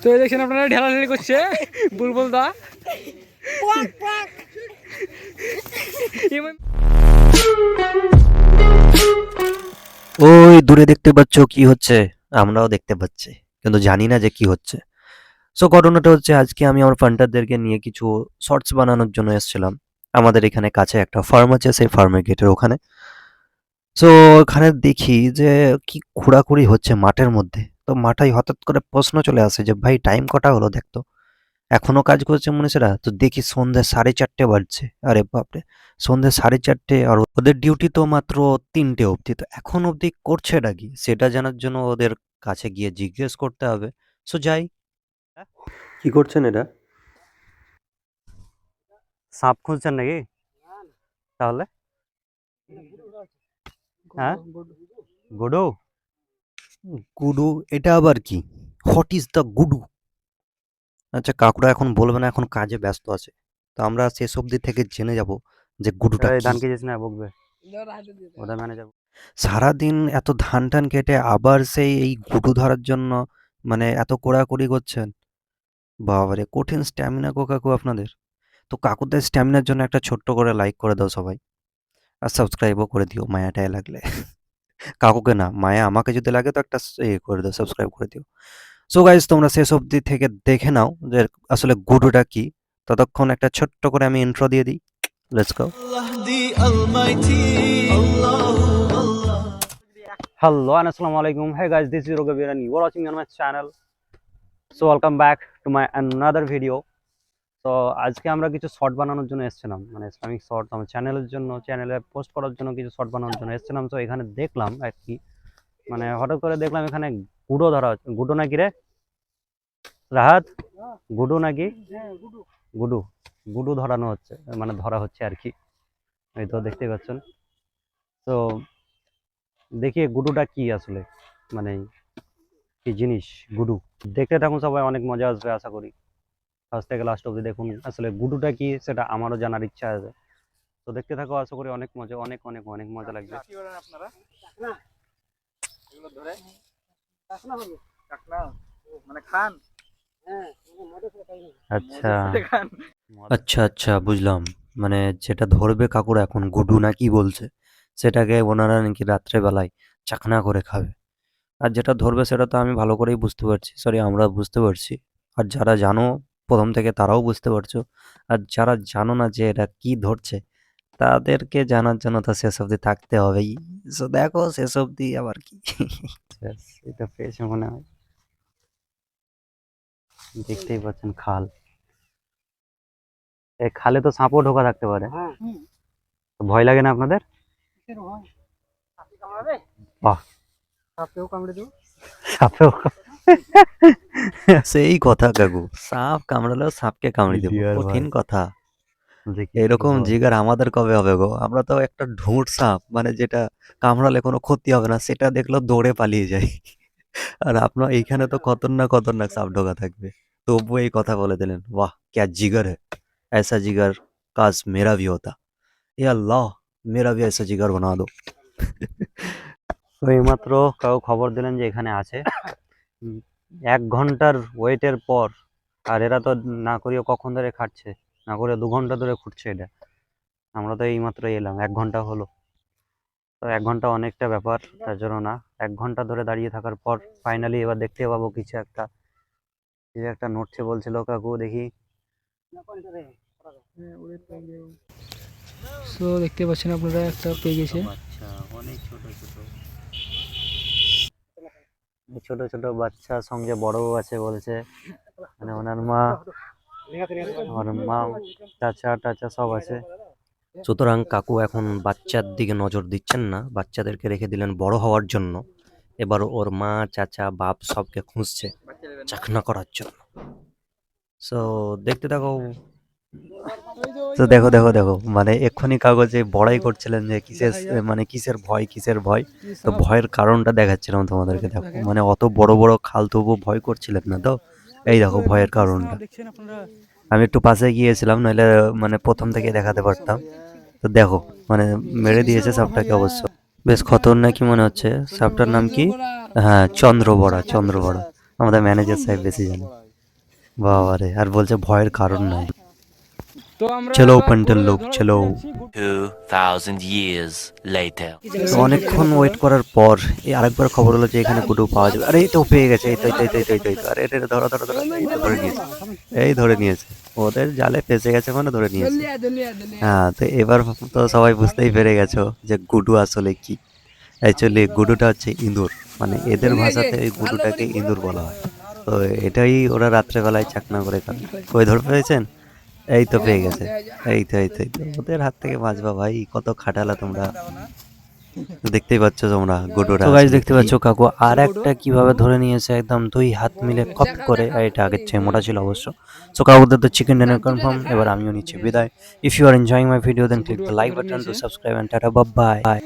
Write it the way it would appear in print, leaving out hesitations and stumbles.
তো এই দেখছেন আপনারা ঢেলাঢেলি করছে বুলবুল দা। ওই দূরে দেখতে পাচ্ছ কি হচ্ছে, আমরাও দেখতে পাচ্ছি, কিন্তু জানি না যে কি হচ্ছে। সো ঘটনাটা হচ্ছে, আজকে আমি আমার ফান্টারদেরকে নিয়ে কিছু শর্টস বানানোর জন্য এসেছিলাম। আমাদের এখানে কাছে একটা ফার্ম আছে, সেই ফার্মের গেটের ওখানে। সো ওখানে দেখি যে কি ঘোরাঘুরি হচ্ছে মাঠের মধ্যে। তো মাথায় হঠাৎ করে প্রশ্ন চলে আসে যে ভাই টাইম কটা হলো দেখতো, এখনো কাজ করছে মনীষীরা? তো দেখি সন্ধ্যে 4:30 বাজছে। আরে বাপরে, সন্ধ্যে 4:30, আর ওদের ডিউটি তো মাত্র 3টে অবধি। তো এখন অবধি করছেটা কি সেটা জানার জন্য ওদের কাছে গিয়ে জিজ্ঞেস করতে হবে। সো যাই। কি করছেন এটা? সাপ খুঁজছেন নাকি? তাহলে হ্যাঁ, গুডু? গুডু? এটা আবার কি? হোয়াট ইজ দ্য গুডু? আচ্ছা, কাকুরা এখন বলবে না, এখন কাজে ব্যস্ত আছে। তো আমরা শেষ অবধি থেকে জেনে যাব যে গুডুটা এই কি। ধান কেজিস না বকবে ওদের ম্যানেজার। সারাদিন এত ধান টান কেটে আবার সেই এই গুডু ধরার জন্য মানে এত কোড়াকুড়ি করছেন? বাবারে, কঠিন স্ট্যামিনা গো কাকু আপনাদের। তো কাকুদের স্ট্যামিনার জন্য একটা ছোট্ট করে লাইক করে দাও সবাই, আর সাবস্ক্রাইবও করে দিও মায়াটায় লাগলে। কাকুকে না, মায়া আমাকে যদি লাগে তো একটা করে দাও, সাবস্ক্রাইব করে দিও। সো গাইজ, তোমরা শেষ অবধি থেকে দেখে নাও যে আসলে গুডুটা কি। ততক্ষণ একটা ছোট্ট করে আমি ইন্ট্রো দিয়ে দিই। Let's go. Hello and assalamu alaikum. Hey guys, this is Rogavir and you are watching on my channel. So welcome back to my another video. তো আজকে আমরা কিছু শর্ট বানানোর জন্য এসেছিলাম, মানে ইসলামিক শর্ট আমার চ্যানেলের জন্য, চ্যানেলে পোস্ট করার জন্য কিছু শর্ট বানানোর জন্য এসেছিলাম। তো এখানে দেখলাম আর কি, মানে হঠাৎ করে দেখলাম এখানে গুডো ধরা হচ্ছে। গুডো নাকি রে রাহাত? গুডু নাকি? গুডু, গুডু ধরানো হচ্ছে, মানে ধরা হচ্ছে আর কি। এই তো দেখতেই পাচ্ছেন। তো দেখি গুডুটা কি আসলে, মানে কি জিনিস গুডু। দেখতে থাকুন সবাই, অনেক মজা আসবে আশা করি। ফার্স্ট থেকে লাস্ট অবধি দেখুন, আসলে গুডুটা কি সেটা আমারও জানার ইচ্ছা আছে। তো দেখতে থাকো, আশা করি অনেক মজা, অনেক অনেক অনেক মজা লাগবে। আচ্ছা আচ্ছা আচ্ছা, বুঝলাম। মানে যেটা ধরবে কাকুরা এখন গুডু না কি বলছে, সেটাকে ওনারা নাকি রাত্রেবেলায় চাকনা করে খাবে। আর যেটা ধরবে সেটা তো আমি ভালো করেই বুঝতে পারছি, সরি আমরা বুঝতে পারছি। আর যারা জানো প্রথম থেকে তারাও বুঝতে পারছো। আর যারা জানো না যে এটা কি ধরছে, তাদেরকে জানার জন্য তো শেষ অবধি থাকতে হবেই। সো দেখো শেষ অবধি আবার কি। ব্যাস, এটা পেয়েছে মনে হয়। দেখতেই পাচ্ছেন খাল, এই খালে তো সাপও ঢোকা থাকতে পারে। তো ভয় লাগে না আপনাদের? বাহ, সাপেও সেই কথা কাকু, সাপ কামড়ালেও সাপকে কামড়ে দেবো, ডিয়ার কঠিন ভাই, কথা। দেখি কি এরকম হয়। জিগার আমাদের কবে হবে গো? আমরা তো একটা ঢুঁট সাপ, মানে যেটা কামড়ালে কোনো ক্ষতি হবে না, সেটা দেখলেও দৌড়ে পালিয়ে যাই। আর আপনার এইখানে তো খতরনাক খতরনাক সাপ ঢোকা থাকবে, তবুও এই কথা বলে দিলেন। वाह क्या जिगर है, ऐसा जिगर काश मेरा भी होता। ये अल्लाह, मेरा भी ऐसा जिगर बना दो। তো এইমাত্র কাউ খবর দিলেন যে এখানে আছে। 1 ঘন্টার ওয়েটের পর, আর এরা তো না করিও কখন ধরে খাটছে, না করে 2 ঘন্টা ধরে খুঁটছে এটা। আমরা তো এইমাত্র এলাম, 1 ঘন্টা হলো। তো 1 ঘন্টা অনেকটা ব্যাপার, তার জন্য না, 1 ঘন্টা ধরে দাঁড়িয়ে থাকার পর ফাইনালি এবার দেখতে পাবো কিছু একটা। কিছু একটা নড়ছে বলছিল কাকু, দেখি। তো দেখতে পাচ্ছেন আপনারা একটা পেয়ে গেছে। বাচ্চা, অনেক ছোট ছোট, ছোট ছোট বাচ্চা, সঙ্গে বড়ও আছে বলছে। মানে ওনার মা, আমার মা, চাচা টাচা সব আছে। সুতরাং কাকু এখন বাচ্চার দিকে নজর দিচ্ছেন না, বাচ্চাদেরকে রেখে দিলেন বড় হওয়ার জন্য। এবার ওর মা চাচা বাপ সবকে খুঁজছে চাকনা করার জন্য। সো দেখতে থাকো। তো দেখো দেখো দেখো, মানে এক্ষুনি কাগজে বড়াই করছিলেন যে কিসের, মানে কিসের ভয় কিসের ভয়। তো ভয়ের কারণটা দেখাচ্ছিলাম তোমাদেরকে। দেখো মানে অত বড় বড় খাল তবুও ভয় করছিলেন না তো। এই দেখো ভয়ের কারণটা। আমি একটু পাশে গিয়েছিলাম, নইলে মানে প্রথম থেকে দেখাতে পারতাম। তো দেখো, মানে মেরে দিয়েছে সাপটাকে অবশ্য। বেশ খতরনাকই মনে হচ্ছে। সাপটার নাম কি? হ্যাঁ, চন্দ্রবড়া, চন্দ্রবড়া। আমাদের ম্যানেজার সাহেব বেশি জানে। বাবারে, আর বলছে ভয়ের কারণ নাই। তো আমরা চলো এবার পান্টাল গরুটা লোক, ধরার চলো। জন্য এসেছি। 2,000 years later. তো অনেকক্ষণ ওয়েট করার পর এই আরেকবার খবর হলো যে এখানে গুডু পাওয়া যাবে। আরে এই তো পেয়ে গেছে, এই তো এই তো এই তো এই তো এই তো, আরে এটা ধরো ধরো ধরো, এই তো ধরে নিয়েছে, এই ধরে নিয়েছে, ওদের জালে ফেসে গেছে মানে ধরে নিয়েছে। হ্যাঁ, তো এবার তো সবাই বুঝতেই পেরে গেছো যে গুডু আসলে কি। অ্যাকচুয়ালি গুডুটা হচ্ছে ইঁদুর, মানে এদের ভাষাতে এই গুডুটাকে ইঁদুর বলা হয়। তো এটাই ওরা রাত্রেবেলায় চাকনা করে খায়। কই ধরে পেয়েছেন? এই তো পেয়ে গেছে, এই তো এই তো এই তো। ওদের হাত থেকে বাঁচবা ভাই, কত খাটালা তোমরা। তো দেখতেই পাচ্ছ তোমরা গুডুরা। তো গাইস দেখতে পাচ্ছ কাকু আর একটা কিভাবে ধরে নিয়েছে, একদম দুই হাত মিলে কপ করে। আর এটা আগের চেয়ে মোটা ছিল অবশ্য। সো কাকুদের তো চিকেন ডিনার কনফার্ম। এবার আমিও নিচ্ছি বিদায়। If you are enjoying my video then click the like button to subscribe and tata bye by.